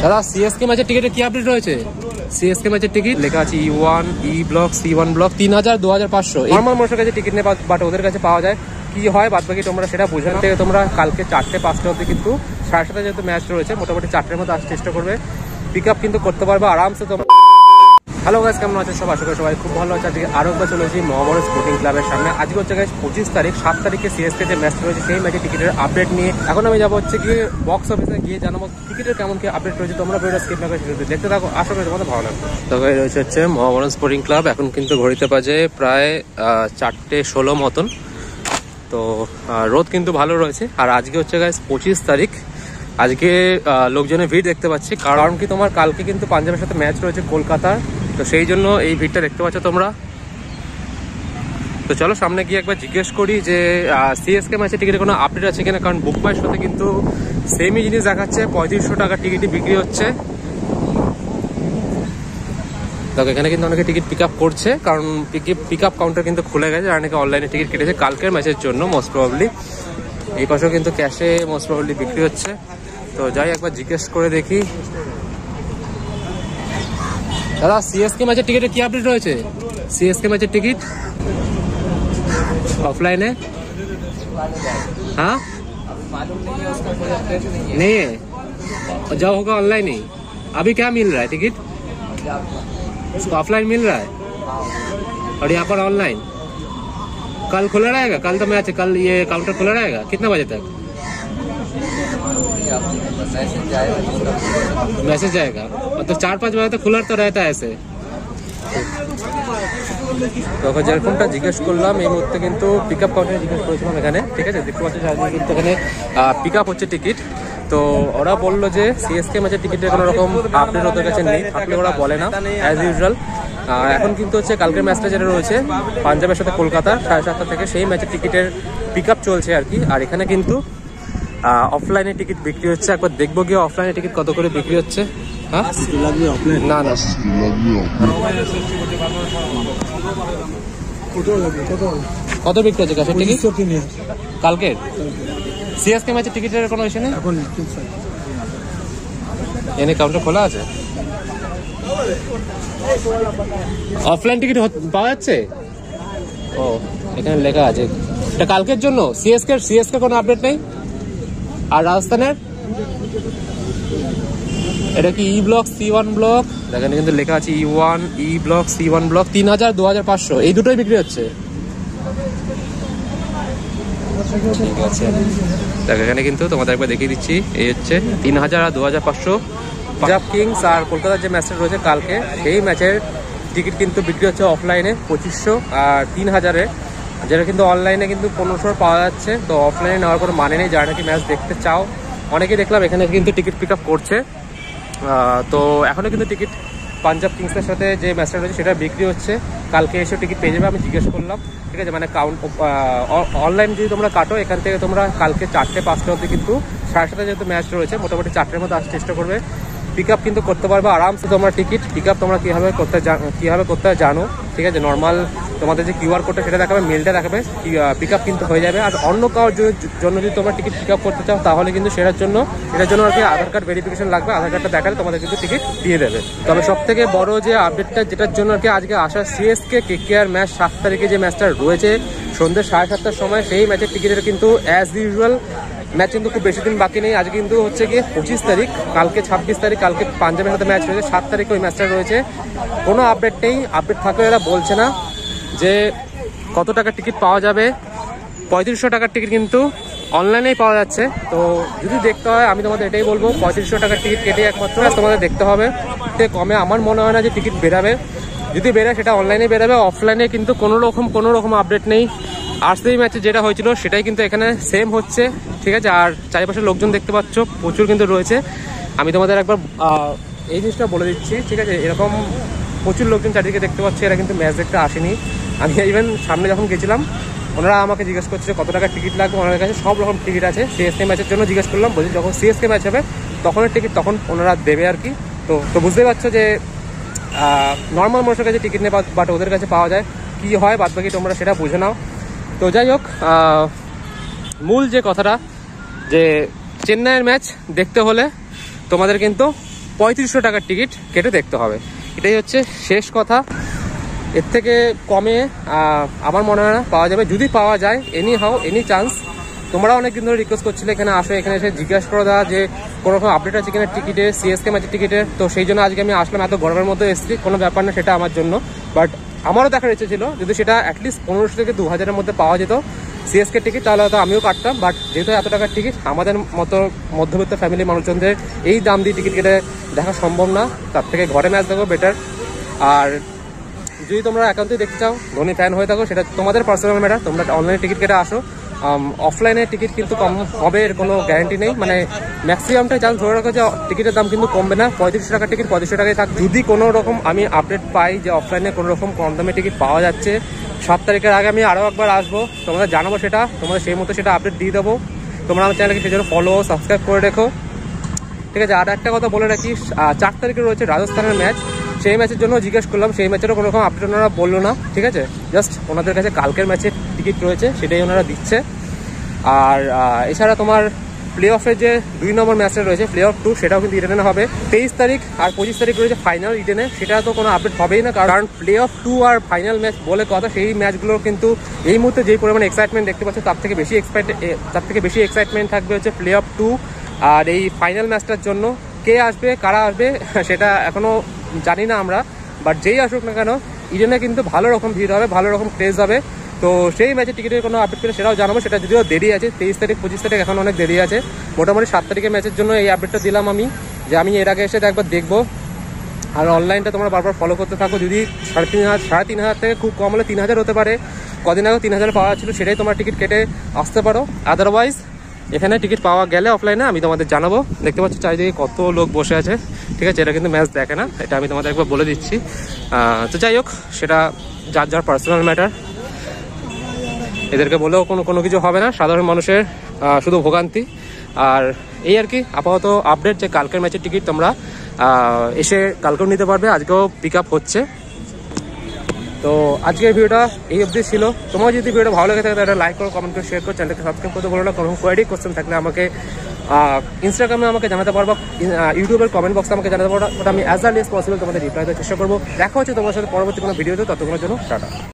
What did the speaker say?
দাদা সিএসকে ম্যাচের টিকিটের কি আপডেট রয়েছে? সিএসকে ম্যাচের টিকিট লেখা আছে E1 E block C1 block 3000 2500 normal মানুষের কাছে টিকিট নেই, বাট ওদের কাছে পাওয়া যায়। কি হয় বাদ বাকি তোমরা সেটা বোঝো না। তোমরা কালকে 4টে-5টে অবধি কিন্তু 7:30 যেহেতু ম্যাচ রয়েছে, মোটামুটি 4টের মধ্যে আসার চেষ্টা করবে, পিক আপ কিন্তু করতে পারবে আরামসে তোমরা। হ্যালো গাইস, কেমন আছেন সব? আশা করি সবাই খুব ভালো আছে। আজকে আরও একবার চলে এসেছি মহাবড় স্পোর্টিং ক্লাবের সামনে। আজকে হচ্ছে গাইস 25 তারিখ, 7 তারিখে সিএসকে যে ম্যাচ রয়েছে সেই ম্যাচের টিকিটের আপডেট নিয়ে এখন আমি যাবো হচ্ছে গিয়ে বক্স অফিসে গিয়ে জানাবো টিকিটের কেমন কি আপডেট রয়েছে। তোমরা ভিডিওটা স্কিপ না করে দেখতে থাকো, আশা করি তোমাদের ভালো লাগবে। তো গাইস রয়েছে হচ্ছে মহাবড় স্পোর্টিং ক্লাব। এখন কিন্তু ঘড়িতে বাজে প্রায় 4:16 মতন। তো রোদ কিন্তু ভালো রয়েছে। আর আজকে হচ্ছে গাইস 25 তারিখ। আজকে লোকজনের ভিড় দেখতে পাচ্ছি, কারণ কি তোমার কালকে কিন্তু পাঞ্জাবের সাথে ম্যাচ রয়েছে কলকাতার, তো সেই জন্য এই ভিড়টা দেখতে পাচ্ছ তোমরা। তো চলো সামনে গিয়ে একবার জিজ্ঞেস করি যে সিএসকে ম্যাচের টিকিটের কোনো আপডেট আছে কিনা, কারণ বুক মাই শোতে কিন্তু সেমই জিনিস দেখাচ্ছে, 3500 টাকার টিকিটই বিক্রি হচ্ছে। দেখো এখানে কিন্তু অনেকে টিকিট পিক আপ করছে, কারণ পিক আপ কাউন্টার কিন্তু খুলে গেছে, আর অনেকে অনলাইনে টিকিট কেটেছে কালকের ম্যাচের জন্য মোস্ট প্রবাবলি। এই পাশেও কিন্তু ক্যাশে মোস্ট প্রবাবলি বিক্রি হচ্ছে। তো যাই একবার জিজ্ঞেস করে দেখি। দাদা সিএসকে ম্যাচের টিকিটের কি আপডেট রয়েছে? सीएसके मैचेर टिकट ऑफलाइन है? हाँ नहीं है, जो होगा ऑनलाइन ही। अभी क्या मिल रहा है टिकट? ऑफलाइन मिल रहा है और यहाँ पर ऑनलाइन। कल खुला रहेगा? कल तो मैच है, कल ये काउंटर खुला रहेगा कितना बजे तक? मैसेज जाएगा मतलब 4-5 बजे तक खुला तो रहता है ऐसे। তো যেরকমটা জিজ্ঞেস করলাম এই মুহূর্তে কিন্তু পিক আপ কাউন্টারে জিজ্ঞেস করেছিলাম এখানে, ঠিক আছে? দেখতে পাচ্ছি কিন্তু এখানে পিক আপ হচ্ছে টিকিট। তো ওরা বললো যে সিএসকে ম্যাচের টিকিটের কোনো রকম আপডেট ওদের কাছে নেই, থাকলে ওরা বলে না অ্যাজ ইউজুয়াল। এখন কিন্তু হচ্ছে কালকের ম্যাচটা যেটা রয়েছে পাঞ্জাবের সাথে কলকাতা 7:30 থেকে, সেই ম্যাচের টিকিটের পিক আপ চলছে আর কি। আর এখানে কিন্তু অফলাইনে টিকিট বিক্রি হচ্ছে। একবার দেখবো গিয়ে অফলাইনে টিকিট কত করে বিক্রি হচ্ছে। হ্যাঁ না না কত বিক্রি হচ্ছে ক্যাশের টিকিট কালকের? সিএসকে ম্যাচের টিকিটের কোনো ইস্যু নেই এখন? এনে কাউন্টার খোলা আছে, অফলাইন টিকিট পাওয়া যাচ্ছে। ও এখানে লেখা আছে এটা কালকের জন্য। সিএসকে কোনো আপডেট নেই। আর রাজস্থানের এটা কি ই ব্লক C1 ব্লক? এখানে কিন্তু লেখা আছে E1 E block C1 block 3000 2500, এই দুটোই বিক্রি হচ্ছে। ঠিক আছে দেখ এখানে কিন্তু তোমাদের একবার দেখিয়ে দিচ্ছি, এই হচ্ছে 3000 আর 2500 পাঞ্জাব কিংস আর কলকাতার যে ম্যাচটা রয়েছে কালকে, সেই ম্যাচের টিকিট কিন্তু বিক্রি হচ্ছে অফলাইনে 2500 আর 3000-এ, যেটা কিন্তু অনলাইনে কিন্তু 1500 পাওয়া যাচ্ছে। তো অফলাইনে নেওয়ার কোনো মানে নেই, যারা নাকি ম্যাচ দেখতে চাও। অনেকেই দেখলাম এখানে কিন্তু টিকিট পিক আপ করছে। তো এখনও কিন্তু টিকিট পাঞ্জাব কিংসের সাথে যে ম্যাচটা রয়েছে সেটা বিক্রি হচ্ছে, কালকে এসে টিকিট পেয়ে যাবে। আমি জিজ্ঞেস করলাম, ঠিক আছে? মানে অনলাইন যদি তোমরা কাটো এখান থেকে তোমরা কালকে 4টে-5টে অবধি কিন্তু 7:30 যেহেতু ম্যাচ রয়েছে, মোটামুটি 4টের মধ্যে আসার চেষ্টা করবে, পিক আপ কিন্তু করতে পারবে আরামসে। তোমরা টিকিট পিক আপ তোমরা কীভাবে করতে জানো, ঠিক আছে? নর্মাল তোমাদের যে কিউআর কোডটা সেটা দেখাবে, মেলটা দেখাবে, পিক আপ কিন্তু হয়ে যাবে। আর অন্য কারোর জন্য যদি তোমরা টিকিট পিক আপ করতে চাও তাহলে কিন্তু এটার জন্য আর কি আধার কার্ড ভেরিফিকেশন লাগবে। আধার কার্ডটা দেখালে তোমাদের কিন্তু টিকিট দিয়ে দেবে। তবে সব থেকে বড় যে আপডেটটা যেটার জন্য আর কি আজকে আসা, সিএসকে KKR ম্যাচ 7 তারিখে যে ম্যাচটা রয়েছে সন্ধ্যে 7:30টার সময়, সেই ম্যাচের টিকিটের কিন্তু অ্যাজ ইউজুয়াল ম্যাচ কিন্তু খুব বেশি দিন বাকি নেই। আজকে কিন্তু হচ্ছে গিয়ে 25 তারিখ, কালকে 26 তারিখ, কালকে পাঞ্জাবের সাথে ম্যাচ রয়েছে, 7 তারিখে ওই ম্যাচটা রয়েছে। কোনো আপডেট নেই। আপডেট থাকলে এরা বলছে না যে কত টাকার টিকিট পাওয়া যাবে। 3500 টাকার টিকিট কিন্তু অনলাইনেই পাওয়া যাচ্ছে। তো যদি দেখতে হয় আমি তোমাদের এটাই বলবো, 3500 টাকার টিকিট কেটে একমাত্র তোমাদের দেখতে হবে। তে কমে আমার মনে হয় না যে টিকিট বেরাবে। যদি বেরায় সেটা অনলাইনে বেরাবে, অফলাইনে কিন্তু কোনো রকম আপডেট নেই। আরসিবি ম্যাচে যেটা হয়েছিল সেটাই কিন্তু এখানে সেম হচ্ছে, ঠিক আছে? আর চারিপাশে লোকজন দেখতে পাচ্ছ প্রচুর কিন্তু রয়েছে। আমি তোমাদের একবার এই জিনিসটা বলে দিচ্ছি, ঠিক আছে? এরকম প্রচুর লোকজন চারিদিকে দেখতে পাচ্ছি, এরা কিন্তু ম্যাচ দেখতে আসেনি। আমি ইভেন সামনে যখন গেছিলাম ওনারা আমাকে জিজ্ঞেস করছে কত টাকার টিকিট লাগবে, ওনার কাছে সব রকম টিকিট আছে। সিএসকে ম্যাচের জন্য জিজ্ঞেস করলাম, বলছি যখন সিএসকে ম্যাচ হবে তখনের টিকিট তখন ওনারা দেবে আর কি। তো বুঝতেই পারছো যে নর্মাল মানুষের কাছে টিকিট নেই, বাট ওদের কাছে পাওয়া যায়। কি হয় বাদ বাকি তোমরা সেটা বুঝে নাও। তো যাই হোক, মূল যে কথাটা, যে চেন্নাইয়ের ম্যাচ দেখতে হলে তোমাদের কিন্তু 3500 টাকার টিকিট কেটে দেখতে হবে। এটাই হচ্ছে শেষ কথা। এর থেকে কমে আমার মনে হয় না পাওয়া যাবে। যদি পাওয়া যায় এনি চান্স, তোমরা অনেকদিন ধরে রিকোয়েস্ট করছিলে এখানে আসো, এখানে এসে জিজ্ঞাসা করো দাদা যে কোনো রকম আপডেট আছে কিনা টিকিটে, সিএসকে ম্যাচের টিকিটের। তো সেই জন্য আজকে আমি আসলাম, এত গরমের মধ্যে এসেছি, কোনো ব্যাপার না সেটা আমার জন্য। বাট আমারও দেখার ইচ্ছে ছিল যদি সেটা অ্যাটলিস্ট 1500 থেকে 2000-এর মধ্যে পাওয়া যেত সিএসকে টিকিট, তাহলে হয়তো আমিও কাটতাম। বাট যেহেতু এত টাকার টিকিট, আমাদের মতো মধ্যবিত্ত ফ্যামিলির মানুষজনদের এই দাম দিয়ে টিকিট কেটে দেখা সম্ভব না। তার থেকে ঘরে ম্যাচ দেখো বেটার। আর যদি তোমরা একান্তই দেখতে চাও, ধোনি ফ্যান হয়ে থাকো, সেটা তোমাদের পার্সোনাল ম্যাটার। তোমরা অনলাইনে টিকিট কেটে আসো। অফলাইনে টিকিট কিন্তু কম হবে এর কোনো গ্যারান্টি নেই। মানে ম্যাক্সিমামটাই চান্স ধরে রাখো যে টিকিটের দাম কিন্তু কমবে না। 3500 টাকার টিকিট 3500 টাকায় থাক। যদি কোনো রকম আমি আপডেট পাই যে অফলাইনে কোনো রকম কম দামে টিকিট পাওয়া যাচ্ছে, 7 তারিখের আগে আমি আরও একবার আসবো, তোমাদের জানাবো সেটা, তোমাদের সেই মতো সেটা আপডেট দিয়ে দেবো। তোমরা আমার চ্যানেলকে সেই জন্য ফলো সাবস্ক্রাইব করে রেখো, ঠিক আছে। আর একটা কথা বলে রাখি, 4 তারিখে রয়েছে রাজস্থানের ম্যাচ। সেই ম্যাচের জন্য জিজ্ঞেস করলাম, সেই ম্যাচেরও কোনো রকম আপডেট ওনারা বললো না, ঠিক আছে। জাস্ট ওনাদের কাছে কালকের ম্যাচের টিকিট রয়েছে, সেটাই ওনারা দিচ্ছে। আর এছাড়া তোমার প্লে অফের যে 2 নম্বর ম্যাচটা রয়েছে প্লে অফ 2, সেটাও কিন্তু ইডেনে হবে 23 তারিখ। আর 25 তারিখ রয়েছে ফাইনাল ইডেনে, সেটা তো কোনো আপডেট হবেই না, কারণ play of 2 R final match বলে কথা। সেই ম্যাচগুলোর কিন্তু এই মুহূর্তে যেই পরিমাণে এক্সাইটমেন্ট দেখতে পাচ্ছ, তার থেকে বেশি এক্সাইটমেন্ট থাকবে হচ্ছে প্লে অফ 2 আর এই ফাইনাল ম্যাচটার জন্য। কে আসবে, কারা আসবে সেটা এখনও জানি না আমরা, বাট যেই আসুক না কেন ইডেনে কিন্তু ভালো রকম ভিড় হবে, ভালো রকম ক্রেজ হবে। তো সেই ম্যাচের টিকিটের কোনো আপডেট পেলে সেটাও জানাবো, সেটা যদিও দেরি আছে, 23 তারিখ 25 তারিখ এখন অনেক দেরি আছে। মোটামুটি 7 তারিখের ম্যাচের জন্য এই আপডেটটা দিলাম আমি, যে আমি এর আগে এসে একবার দেখবো। আর অনলাইনটা তোমরা বারবার ফলো করতে থাকো। যদি 3500 থেকে খুব কম হলে 3000 হতে পারে। কদিন আগে 3000 পাওয়া ছিল, সেটাই তোমার টিকিট কেটে আসতে পারো। আদারওয়াইজ এখানে টিকিট পাওয়া গেলে অফলাইনে আমি তোমাদের জানাবো। দেখতে পাচ্ছি চারিদিকে কত লোক বসে আছে, ঠিক আছে। এটা কিন্তু ম্যাচ দেখে না, এটা আমি তোমাদের একবার বলে দিচ্ছি। তো যাই হোক, সেটা যার পার্সোনাল ম্যাটার, এদেরকে বলেও কোনো কিছু হবে না, সাধারণ মানুষের শুধু ভোগান্তি। আর এই আর কি আপাতত আপডেট, যে কালকের ম্যাচের টিকিট তোমরা এসে কালকেও নিতে পারবে, আজকেও পিক আপ হচ্ছে। তো আজকের ভিডিওটা এই অবধি ছিল। তোমার যদি ভিডিওটা ভালো লাগে থাকে তাহলে লাইক করো, কমেন্ট করে শেয়ার করো, চ্যানেলকে সাবস্ক্রাইব করতে বলো না। কোনো কোয়ারি কোশ্চেন থাকলে আমাকে ইনস্টাগ্রামে আমাকে জানাতে পারবো, ইউটিউবের কমেন্ট বক্সে আমাকে জানাতে পারবো। ওটা আমি অ্যাজ আর্লি অ্যাজ পসিবল তোমাদের রিপ্লাই দেওয়ার চেষ্টা করবো। দেখা হচ্ছে তোমার সাথে পরবর্তী কোনো ভিডিওতে, ততক্ষণের জন্য টাটা।